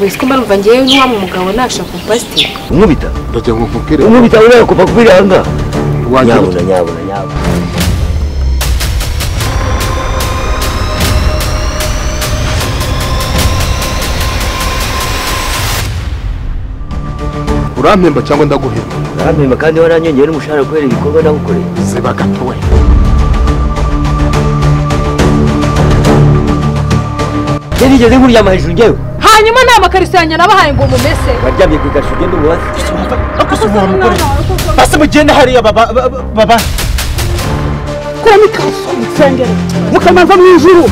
wese ko mbarumva ngewe n'uwa mu mugabo nashaka pasiteri umubita ndagira ngo nkubwire umubita ureba kuva kubiranga nyabuna urampemba cyangwa ndaguhemba urampemba kandi waranyongeye n'umushahara kubera ibikorwa nagukoreye ziba gatowe nigeze nkuryama hejuru njyewe hanyuma nta makariso yanjye nabahaye ngo mumese waryamye ku ikariso ugende umubaze akasubira mukore basi mugende hariya baba kuramo ikariso mu nsengero mukamanza mu ijuru